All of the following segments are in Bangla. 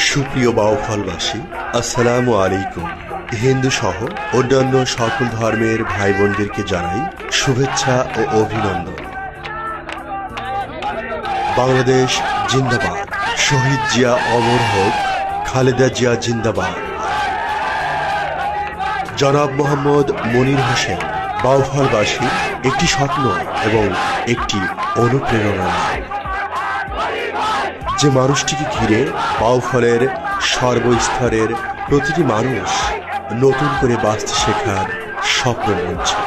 সুপ্রিয় বাউফলবাসী, আসসালামু আলাইকুম। হিন্দু সহ অন্যান্য সকল ধর্মের ভাই বোনদেরকে জানাই শুভেচ্ছা ও অভিনন্দন। বাংলাদেশ জিন্দাবাদ, শহীদ জিয়া অমর হোক, খালেদা জিয়া জিন্দাবাদ। জনাব মোহাম্মদ মনির হোসেন বাউফলবাসী একটি স্বপ্ন এবং একটি অনুপ্রেরণা, যে মানুষটিকে ঘিরে বাউফলের সর্বস্তরের প্রতিটি মানুষ নতুন করে বাঁচতে শেখার স্বপ্ন বুনছে।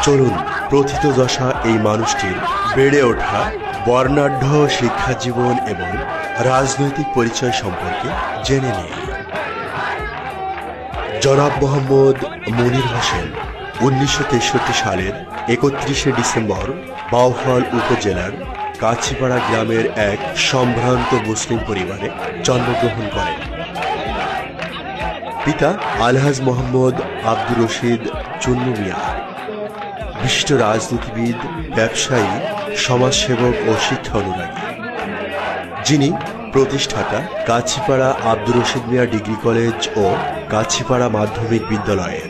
চলুন প্রথিতযশা এই মানুষটির বেড়ে ওঠা বর্ণাঢ্য শিক্ষা জীবন এবং রাজনৈতিক পরিচয় সম্পর্কে জেনে নিই। জনাব মোহাম্মদ মনির হোসেন 1963 সালের 31শে ডিসেম্বর বাউফল উপজেলার কাছিপাড়া গ্রামের এক সম্ভ্রান্ত মুসলিম পরিবারে জন্মগ্রহণ করেন। পিতা আলহাজ মোহাম্মদ আব্দুর রশিদ চুন্নু মিয়া বিশিষ্ট রাজনীতিবিদ, ব্যবসায়ী, সমাজসেবক ও শিক্ষা অনুরাগী, যিনি প্রতিষ্ঠাতা কাছিপাড়া আব্দুর রশিদ মিয়া ডিগ্রি কলেজ ও কাছিপাড়া মাধ্যমিক বিদ্যালয়ের,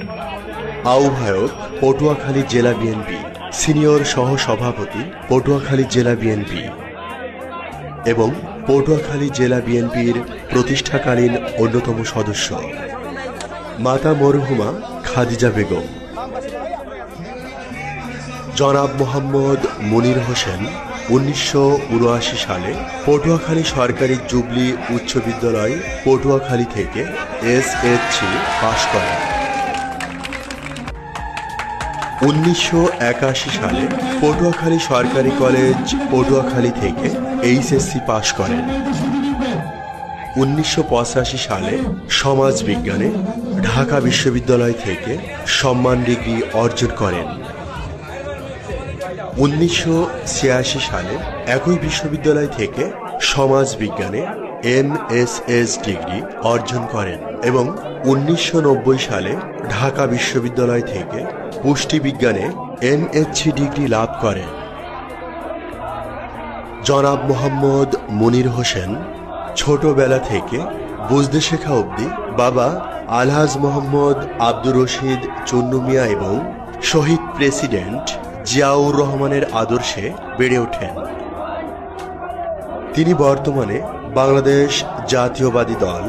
আহ্বায়ক পটুয়াখালী জেলা বিএনপি, সিনিয়র সহ সভাপতি পটুয়াখালী জেলা বিএনপি এবং পটুয়াখালী জেলা বিএনপির প্রতিষ্ঠাকালীন অন্যতম সদস্য। মাতা মরহুমা খাদিজা বেগম। জনাব মোহাম্মদ মনির হোসেন 1979 সালে পটুয়াখালী সরকারি জুবলি উচ্চ বিদ্যালয় পটুয়াখালী থেকে SSC পাশ করেন। 1981 সালে পটুয়াখালী সরকারি কলেজ পটুয়াখালী থেকে HSC পাশ করেন। 1985 সালে সমাজ বিজ্ঞানে ঢাকা বিশ্ববিদ্যালয় থেকে সম্মান ডিগ্রি অর্জন করেন। 1986 সালে একই বিশ্ববিদ্যালয় থেকে সমাজ বিজ্ঞানে MSS ডিগ্রি অর্জন করেন এবং 1990 সালে ঢাকা বিশ্ববিদ্যালয় থেকে পুষ্টিবিজ্ঞানে MSc ডিগ্রি লাভ করেন। জনাব মোহাম্মদ মনির হোসেন ছোটবেলা থেকে বুঝতে শেখা অবধি বাবা আলহাজ মোহাম্মদ আব্দুর রশিদ চুন্নু মিয়া এবং শহীদ প্রেসিডেন্ট জিয়াউর রহমানের আদর্শে বেড়ে ওঠেন। তিনি বর্তমানে বাংলাদেশ জাতীয়বাদী দল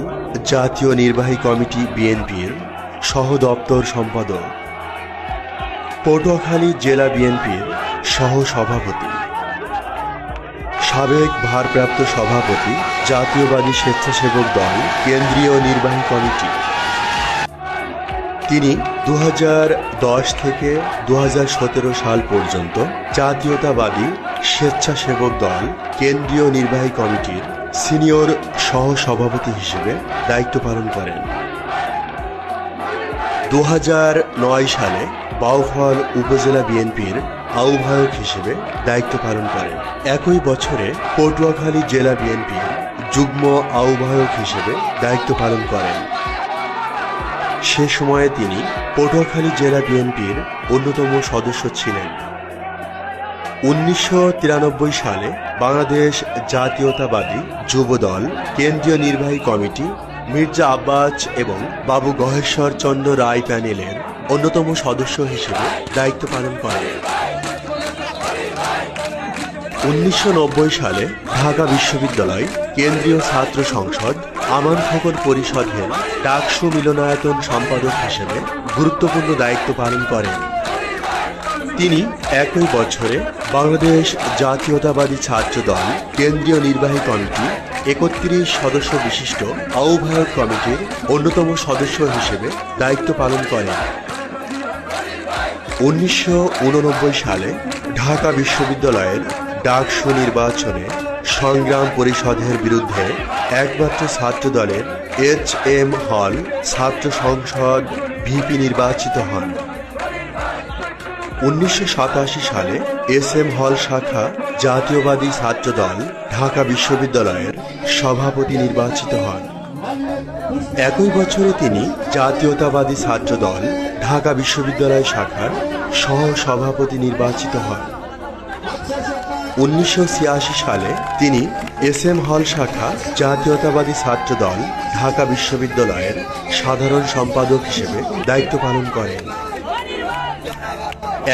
জাতীয় নির্বাহী কমিটি বিএনপির সহ দপ্তর সম্পাদক, পটুয়াখালী জেলা বিএনপির সহ সভাপতি, সাবেক ভারপ্রাপ্ত সভাপতি জাতীয়বাদী স্বেচ্ছাসেবক দল কেন্দ্রীয় নির্বাহী কমিটি। তিনি 2010 থেকে 2017 সাল পর্যন্ত জাতীয়তাবাদী স্বেচ্ছাসেবক দল কেন্দ্রীয় নির্বাহী কমিটির সিনিয়র সহ সভাপতি হিসেবে দায়িত্ব পালন করেন। 2009 সালে বাউফল উপজেলা বিএনপির আহ্বায়ক হিসেবে দায়িত্ব পালন করেন। একই বছরে পটুয়াখালী জেলা বিএনপির যুগ্ম আহ্বায়ক হিসেবে দায়িত্ব পালন করেন। সে সময়ে তিনি পটুয়াখালী জেলা বিএনপির অন্যতম সদস্য ছিলেন। 1993 সালে বাংলাদেশ জাতীয়তাবাদী যুবদল কেন্দ্রীয় নির্বাহী কমিটি মির্জা আব্বাস এবং বাবু গহেশ্বর চন্দ্র রায় প্যানেলের অন্যতম সদস্য হিসেবে দায়িত্ব পালন করেন। 1990 সালে ঢাকা বিশ্ববিদ্যালয় কেন্দ্রীয় ছাত্র সংসদ আমান খোকন পরিষদের ডাকসু মিলনায়তন সম্পাদক হিসেবে গুরুত্বপূর্ণ দায়িত্ব পালন করেন। তিনি একই বছরে বাংলাদেশ জাতীয়তাবাদী ছাত্র দল কেন্দ্রীয় নির্বাহী কমিটি 31 সদস্য বিশিষ্ট আহ্বায়ক কমিটির অন্যতম সদস্য হিসেবে দায়িত্ব পালন করেন। 1989 সালে ঢাকা বিশ্ববিদ্যালয়ের ডাকসু নির্বাচনে সংগ্রাম পরিষদের বিরুদ্ধে একমাত্র ছাত্র দলের HM হল ছাত্র সংসদ ভিপি নির্বাচিত হন। 1987 সালে SM হল শাখা জাতীয়বাদী ছাত্র দল ঢাকা বিশ্ববিদ্যালয়ের সভাপতি নির্বাচিত হন। একই বছরে তিনি জাতীয়তাবাদী ছাত্র দল ঢাকা বিশ্ববিদ্যালয় শাখার সহ সভাপতি নির্বাচিত হন। 1986 সালে তিনি এস.এম. হল শাখা জাতীয়তাবাদী ছাত্র দল ঢাকা বিশ্ববিদ্যালয়ের সাধারণ সম্পাদক হিসেবে দায়িত্ব পালন করেন।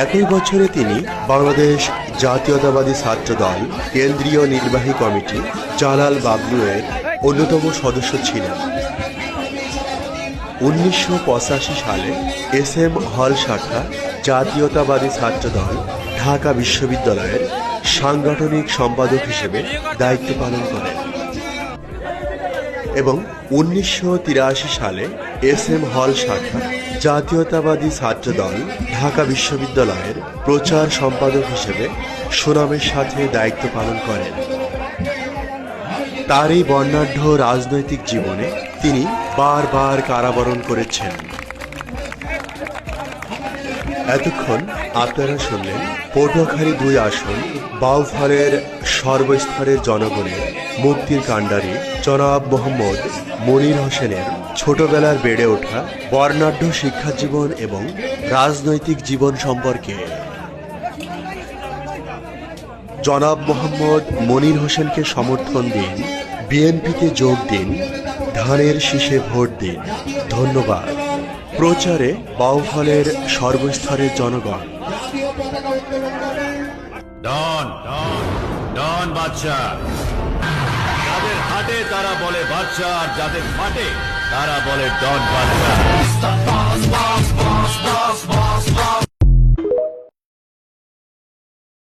একই বছরে তিনি বাংলাদেশ জাতীয়তাবাদী ছাত্র দল কেন্দ্রীয় নির্বাহী কমিটি জালাল বাবলু এর অন্যতম সদস্য ছিলেন। 1985 সালে এস.এম. হল শাখা জাতীয়তাবাদী ছাত্র দল ঢাকা বিশ্ববিদ্যালয়ের সাংগঠনিক সম্পাদক হিসেবে দায়িত্ব পালন করেন এবং 1983 সালে এস.এম. হল শাখা জাতীয়তাবাদী ছাত্র দল ঢাকা বিশ্ববিদ্যালয়ের প্রচার সম্পাদক হিসেবে সুনামের সাথে দায়িত্ব পালন করেন। তার এই বর্ণাঢ্য রাজনৈতিক জীবনে তিনি বারবার কারাবরণ করেছেন। এতক্ষণ আপনারা শুনলেন পটুয়াখালী 2 আসন বাউফলের সর্বস্তরের জনগণের মুক্তির কাণ্ডারি জনাব মোহাম্মদ মনির হোসেনের ছোটবেলার বেড়ে ওঠা বর্ণাঢ্য শিক্ষা জীবন এবং রাজনৈতিক জীবন সম্পর্কে। জনাব মোহাম্মদ মনির হোসেনকে সমর্থন দিন, বিএনপিতে যোগ দিন, ধানের শীষে ভোট দিন। ধন্যবাদ। প্রচারে বাউফলের সর্বস্তরের জনগণ। ডন ডন ডন বাদশা, যাদের হাটে তারা বলে বাদশা, আর যাদের ফাটে তারা বলে ডন বাদশা।